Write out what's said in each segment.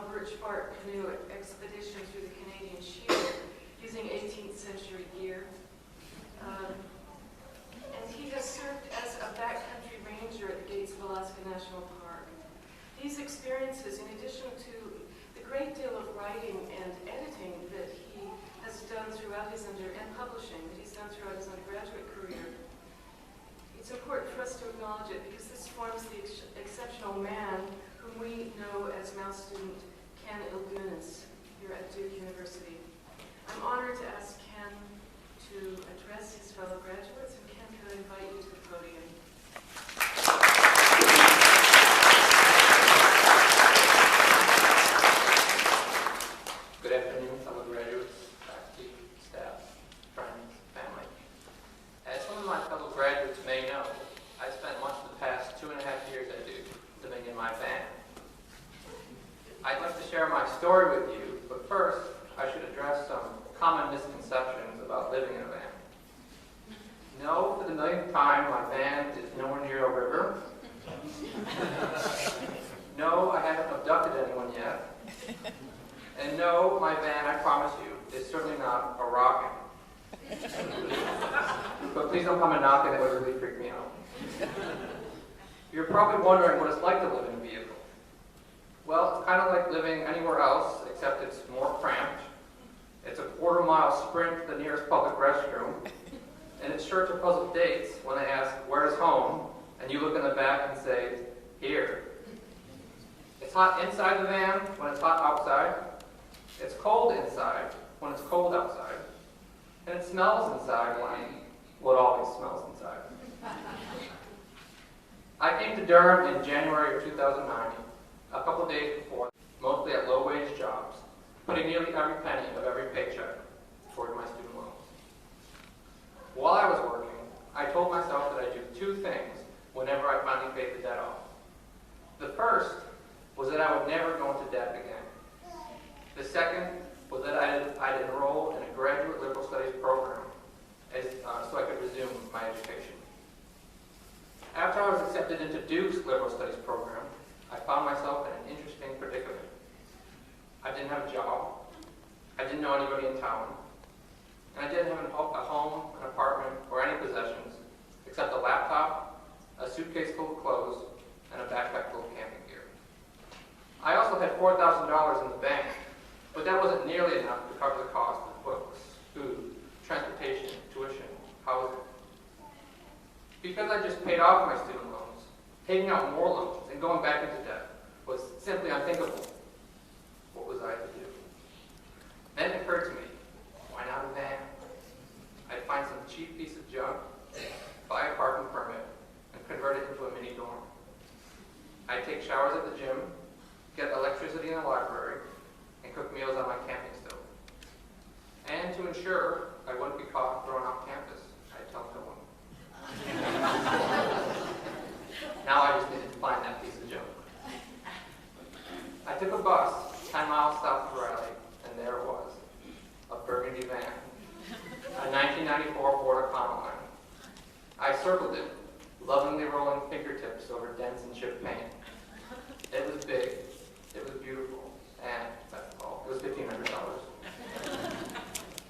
birch bark canoe expedition through the Canadian Shield using 18th century gear. And he has served as a backcountry ranger at the Gates of Alaska National Park. These experiences, in addition to the great deal of writing and editing that he has done throughout his and publishing that he's done throughout his undergraduate career, it's important for us to acknowledge it because this forms the exceptional man whom we know as Mouse student Ken Ilgunis here at Duke University. I'm honored to ask Ken to address his fellow graduates, and Ken, can I invite you to the podium? Good afternoon, fellow graduates, faculty, staff, friends, family. As some of my fellow graduates may know, I spent much of the past 2.5 years at Duke living in my van. I'd like to share my story with you, but first I should address some common misconceptions about living in a van. No, for the millionth time, my van is nowhere near a river. No, I haven't abducted anyone yet. And no, my van, I promise you, is certainly not a rocket. But please don't come and knock it, it would really freak me out. You're probably wondering what it's like to live in a vehicle. Well, it's kind of like living anywhere else, except it's more cramped. It's a quarter-mile sprint to the nearest public restroom, and it's sure to puzzle dates when they ask, "Where's home?" and you look in the back and say, "Here." It's hot inside the van when it's hot outside. It's cold inside when it's cold outside. And it smells inside well, it always smells inside. I came to Durham in January of 2009, a couple days before, mostly at low-wage jobs, putting nearly every penny of every paycheck toward my student loans. While I was working, I told myself that I'd do two things whenever I finally paid the debt off. The first was that I would never go into debt again. The second was that I'd enroll in a graduate liberal studies program so I could resume my education. After I was accepted into Duke's liberal studies program, I found myself in an interesting predicament. I didn't have a job, I didn't know anybody in town, and I didn't have a home, an apartment, or any possessions except a laptop, a suitcase full of clothes, and a backpack full of camping gear. I also had $4,000 in the bank, but that wasn't nearly enough to cover the cost of books, food, transportation, tuition, housing. Because I just paid off my student loans, taking out more loans and going back into debt was simply unthinkable. What was I to do? Then it occurred to me, why not a van? I'd find some cheap piece of junk, buy a parking permit, and convert it into a mini dorm. I'd take showers at the gym, get electricity in the library, and cook meals on my camping stove. And to ensure I wouldn't be caught thrown off campus, I'd tell no one. Now I just needed to find that piece of junk. I took a bus 10 miles south of Raleigh, and there it was, a burgundy van, a 1994 Ford Econoline. I circled it, lovingly rolling fingertips over dents and chipped paint. It was big, it was beautiful, and that's all. It was $1,500.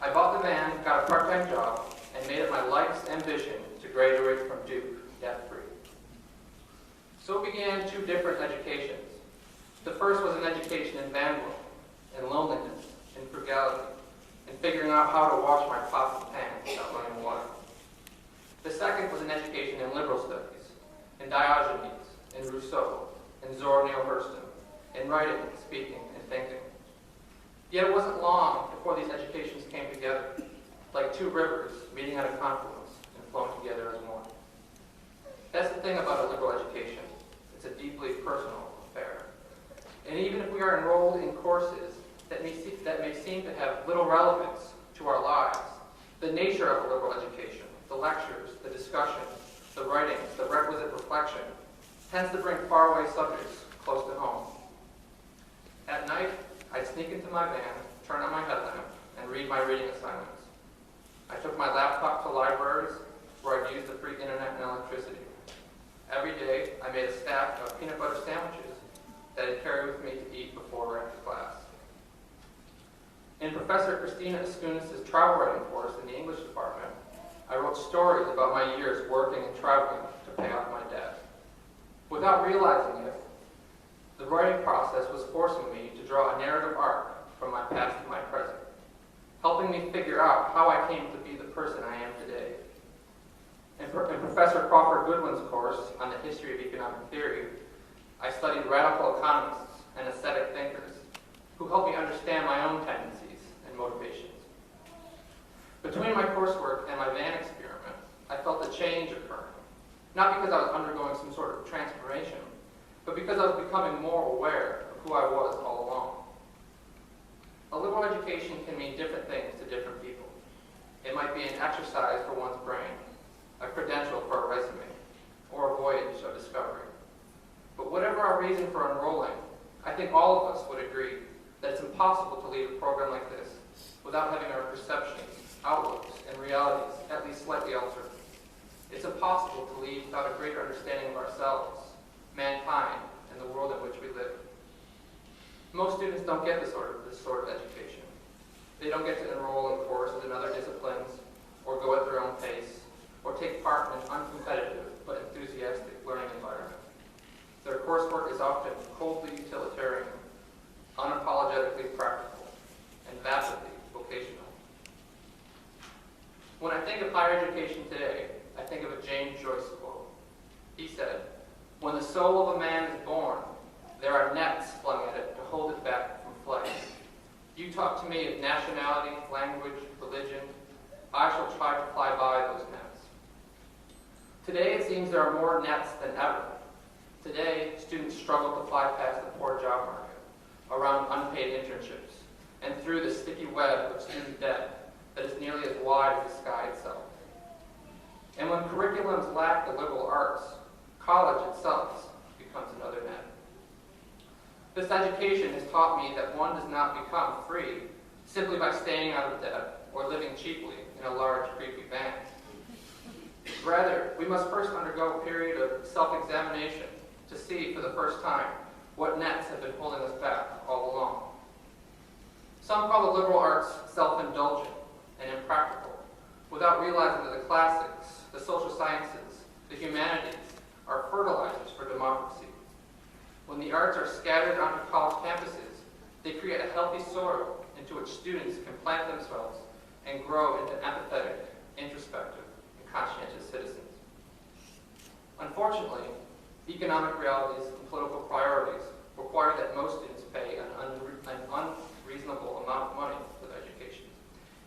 I bought the van, got a part-time job, and made it my life's ambition to graduate from Duke debt-free. So began two different educations. The first was an education in vandalism, in loneliness, in frugality, in figuring out how to wash my pots and pans without running water. The second was an education in liberal studies, in Diogenes, in Rousseau, in Zora Neale Hurston, in writing, speaking, and thinking. Yet it wasn't long before these educations came together, like two rivers meeting at a confluence and flowing together as one. That's the thing about a liberal education. It's a deeply personal affair. And even if we are enrolled in courses that may seem to have little relevance to our lives, the nature of a liberal education, the lectures, the discussions, the writings, the requisite reflection, tends to bring faraway subjects close to home. At night, I'd sneak into my van, turn on my headlamp, and read my reading assignments. I took my laptop to libraries where I'd use the free internet and electricity. Every day, I made a stack of peanut butter sandwiches that I'd carry with me to eat before or after class. In Professor Christina Eskunis' travel writing course in the English department, I wrote stories about my years working and traveling to pay off my debt. Without realizing it, the writing process was forcing me to draw a narrative arc from my past to my present, helping me figure out how I came to be the person I am today. In Professor Crawford Goodwin's course on the history of economic theory, I studied radical economists and aesthetic thinkers who helped me understand my own tendencies and motivations. Between my coursework and my van experiment, I felt a change occurring, not because I was undergoing some sort of transformation, but because I was becoming more aware of who I was all along. A liberal education can mean different things to different people. It might be an exercise for one's brain, a credential for a resume, or a voyage of discovery. But whatever our reason for enrolling, I think all of us would agree that it's impossible to lead a program like this without having our perceptions, outlooks, and realities at least slightly altered. It's impossible to lead without a greater understanding of ourselves, mankind, and the world in which we live. Most students don't get this sort of education. They don't get to enroll in courses in other disciplines, or go at their own pace, or take part in an uncompetitive but enthusiastic learning environment. Their coursework is often coldly utilitarian, unapologetically practical, and vastly vocational. When I think of higher education today, I think of a James Joyce quote. He said, "When the soul of a man is born, there are nets flung at it to hold it back from flight. You talk to me of nationality, language, religion. I shall try to fly by those nets." Today, it seems there are more nets than ever. Today, students struggle to fly past the poor job market, around unpaid internships, and through the sticky web of student debt that is nearly as wide as the sky itself. And when curriculums lack the liberal arts, college itself becomes another net. This education has taught me that one does not become free simply by staying out of debt or living cheaply in a large, creepy van. Rather, we must first undergo a period of self-examination to see for the first time what nets have been holding us back all along. Some call the liberal arts self-indulgent and impractical, without realizing that the classics, the social sciences, the humanities are fertilizers for democracy. When the arts are scattered onto college campuses, they create a healthy soil into which students can plant themselves and grow into empathetic, introspective, and conscientious citizens. Unfortunately, economic realities and political priorities require that most students pay an unreasonable amount of money for their education,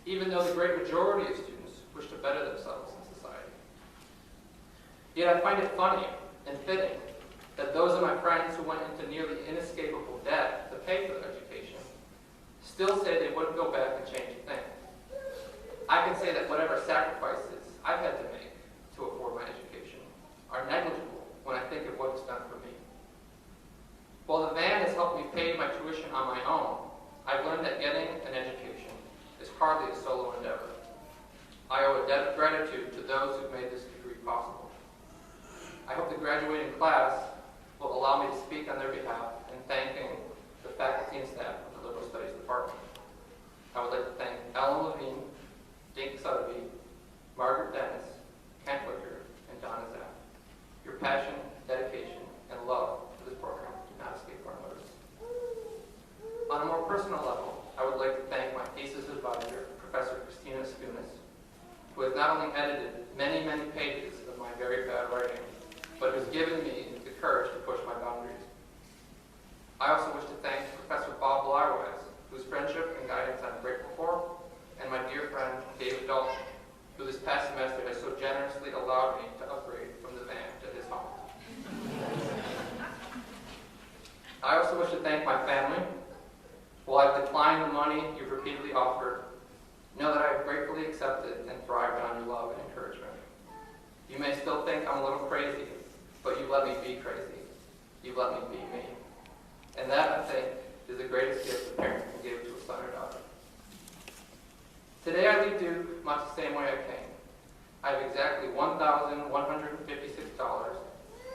even though the great majority of students wish to better themselves in society. Yet I find it funny and fitting that those of my friends who went into nearly inescapable debt to pay for their education still say they wouldn't go back and change a thing. I can say that whatever sacrifices I've had to make to afford my education are negligible when I think of what it's done for me. While the van has helped me pay my tuition on my own, I've learned that getting an education is hardly a solo endeavor. I owe a debt of gratitude to those who've made this degree possible. I hope the graduating class will allow me to speak on their behalf in thanking the faculty and staff of the Liberal Studies Department. I would like to thank Ellen Levine, Dink Sotheby, Margaret Dennis, Kent Wicker, and Donna Zapp. Your passion, dedication, and love for this program do not escape our notice. On a more personal level, I would like to thank my thesis advisor, Professor Christina Eskunis, who has not only edited many, many pages of my very bad writing, but has given me the courage to push my boundaries. I also wish to thank Professor Bob Blywise, whose friendship and guidance I'm grateful for, and my dear friend David Dalton, who this past semester has so generously allowed me to upgrade from the van to his home. I also wish to thank my family. While I've declined the money you've repeatedly offered, know that I have gratefully accepted and thrived on your love and encouragement. You may still think I'm a little crazy, but you let me be crazy. You let me be me. And that, I think, is the greatest gift a parent can give to a son or daughter. Today I leave Duke much the same way I came. I have exactly $1,156,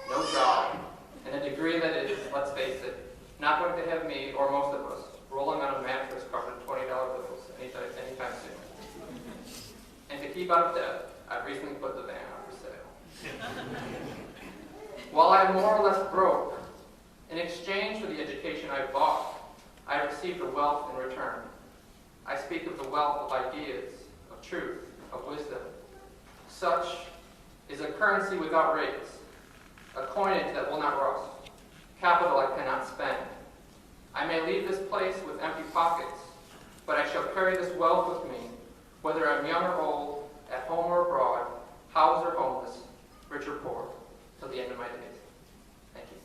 no job, and a degree that is, let's face it, Not going to have me, or most of us, rolling on a mattress covered in $20 bills anytime soon. And to keep out of debt, I've recently put the van up for sale. While I am more or less broke, in exchange for the education I bought, I received a wealth in return. I speak of the wealth of ideas, of truth, of wisdom. Such is a currency without rates, a coinage that will not rust, capital I cannot spend. I may leave this place with empty pockets, but I shall carry this wealth with me, whether I'm young or old, at home or abroad, housed or homeless, rich or poor, till the end of my days. Thank you.